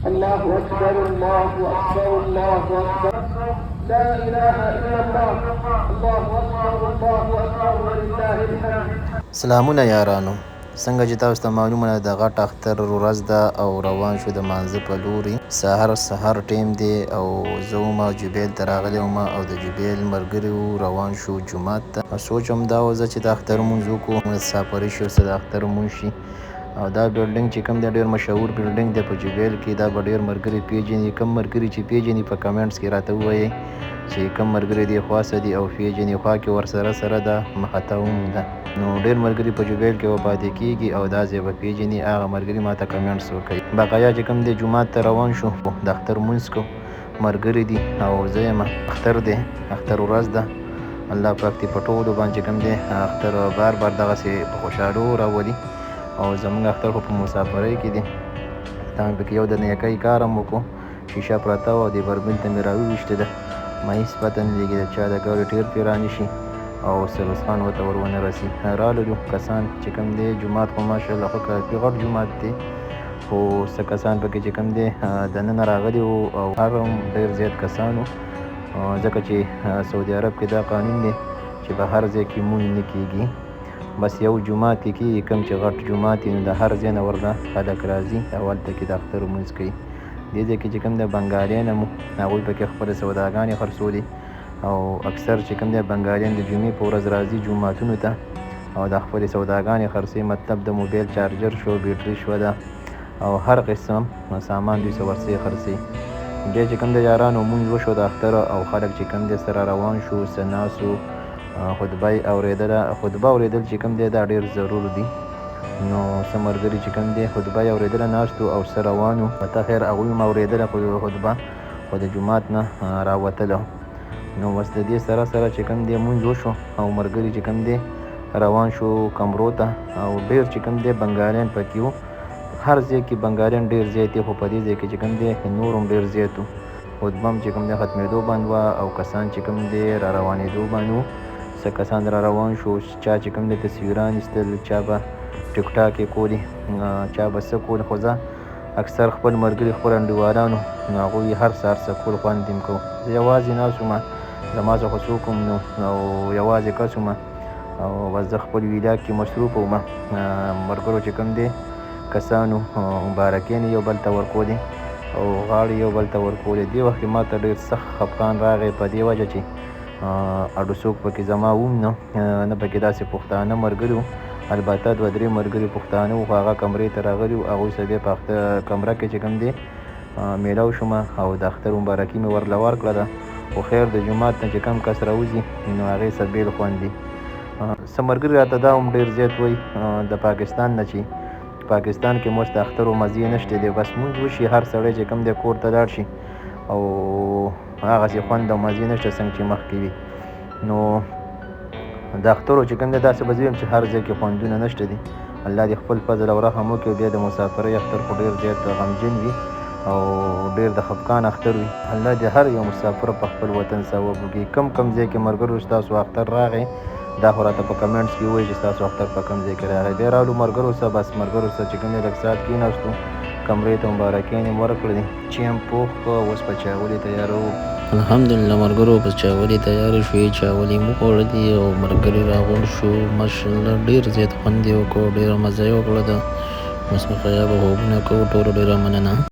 الله أكبر الله أكبر الله أكبر لا إله إلا الله الله أكبر الله أكبر ولله الحمد. سلامونه یارانو، څنګه چې تاسو ته معلومه ده د غټ اختر ورځ ده او روان شو د مانځه په لوري. سهار ټیم دی او زه وم جبیل ته راغلی وم او د جبیل ملګري روان شو جومات ته. سوچ هم دا و چې د اختر لمونځ وکړو، مسافري شو څه د اختر لمونځ شي. او دا بلډینګ چې کوم دی ډېر مشهور بلډینګ دی په جبیل کې. دا به ډېر ملګري پیژني، کم ملګري چې پیژني په کمنټس کې راته ووایئ چې کم ملګري دې خوا څه دي او پیژني خوا کې ورسره ده مخته هم ده. نو ډېر ملګري په جبیل کې وپاتې کېږي او دا ځای به پیژني، هغه ملګري ما ته کمنټس وکړي. بقایا چې کوم دی جومات ته روان شو، د اختر لمونځ کو ملګري دي او زه یم. اختر دی، اختر ورځ ده. الله پاک دې په ټولو باندې کوم دی اختر بار دغسې په خوشحالو راولي. او زمونږ اختر خو په مسافرۍ کې دی. دا مې پکې یو د نیکۍ کار هم وکړو، شیشه پرته وه او دې برمیل ته مې راوویشته ده. ما هېڅ پته نه لګي د چا د ګاډي ټیر پرې رانشي او سروس خان ورته ونه رسي. راللو کسان چې کوم دی جومات خو ماشاءالله خو کافي غټ جومات دی، خو څه کسان پکې چې کوم دی دننه راغلي وو او هر هم ډېر زیات کسان وو، ځکه چې سعودي عرب کې دا قانون دی چې په هر ځای کې لمونځ نه کېږي، بس یو جومات کې کېږي. کوم چې غټ جومات وي نو د هر ځای نه ورته خلک راځي او هلته کې د اختر لمونځ کوي. دې ځای کې چې کوم دی بنګالیان هم وو، هغوی پکې خپلې سوداګانې خرڅولې او اکثر چې کوم دی بنګالیان د جمعې په ورځ راځي جوماتونو ته او د خپلې سوداګانې خرڅوي، مطلب د موبایل چارجر شو، بیټري شوه ده او هر قسم سامان دوی څه ورڅخه خرڅوي. بیا چې کوم دی یارانو لمونځ وشو د اختر او خلک چې کوم دی سره روان شو، څه ناست وو، خطبه یې اورېدله. خطبه اورېدل چې کوم دی دا ډېر ضرور دي. نو څه ملګري چې کوم دی خطبه یې اورېدله ناست وو او څه روان وو. البته خیر هغوی هم اورېدله خطبه، خو د جومات نه راوتله. نو بس د دې سره چې کوم دی لمونځ وشو او ملګري چې کوم دی روان شو کمرو ته. او ډېر چې کوم دی بنګالیان پکې وو، هر ځای کې بنګالیان ډېر زیات دي، خو په دې ځای کې چې کوم دی نور هم ډېر زیات وو. خطبه هم چې کوم دی ختمېدو باندې وه او کسان چې کوم دی را روانېدو باندې وو. څه کسان را روان شو، چا چې کوم دی تصویران ایستل، چا به ټیک ټاک یې کولې، چا به څه کول. خو زه اکثر خپل ملګري خپل انډیوالانو نو هغوی هر سهار څه کول خوند یې کوو. زه یوازې ناست وم، زما څه خو څوک هم نو او یوازې کس وم او بس زه خپل ویلا کې مصروف وم. ملګرو چې کوم دی کسانو مبارکیانې یو بل ته ورکولې او غاړې یو بل ته ورکولې. دې وخت کې ما ته ډېر سخت خفګان راغی په دې وجه چې اډو څوک پکې زما وم نه پکې داسې پښتانه ملګري وو. البته 2-3 ملګري پښتانه وو، خو هغه کمرې ته راغلي وو. هغوی سره بیا په کمره کې چې کوم دی میلاو شوم او د اختر مبارکي مې ورله ورکړه ده. خو خیر د جومات نه چې کم کس راوځي نو هغې سره بېل خوند دي. څه ملګري راته دا هم ډېر زیات وایي د پاکستان نه چې پاکستان کې موږ د اختر مزې نشته دی، بس لمونځ وشي هر سړی چې کوم دی کور ته لاړ شي او هغسې خوند او مزې نشته څنګه چې مخکې وي. نو د اخترو چې کوم دی داسې به زه ویم چې هر ځای کې خوندونه نشته دي. الله دې خپل فضل او رحم وکړي. بیا د مسافرۍ اختر خو ډېر زیات غمجن وي او ډېر د خفګان اختر وي. الله دې هر یو مسافر په خپل وطن ثواب وکړي. کم ځای کې ملګرو ستاسو اختر راغی دا خو راته په کمنټس کې ووایي چې ستاسو اختر په کوم ځای کې راغی. بیا راغلو ملګرو سره، بس ملګرو سره چې کوم دی لږ ساعت کېناستو، کمرې ته مبارکیانې مې ورکړلې. چې هم پوخ کړه اوس په چاولې تیاروو. الحمدلله ملګرو په چاولې تیارې شوې، چاولې مو خوړلې او ملګري راغونډ شو. ماشاءالله ډېر زیات خوند یې وکړو، ډېره مزه یې وکړه. د مسمخیا به خوبونه کوو. ټولو ډېره مننه.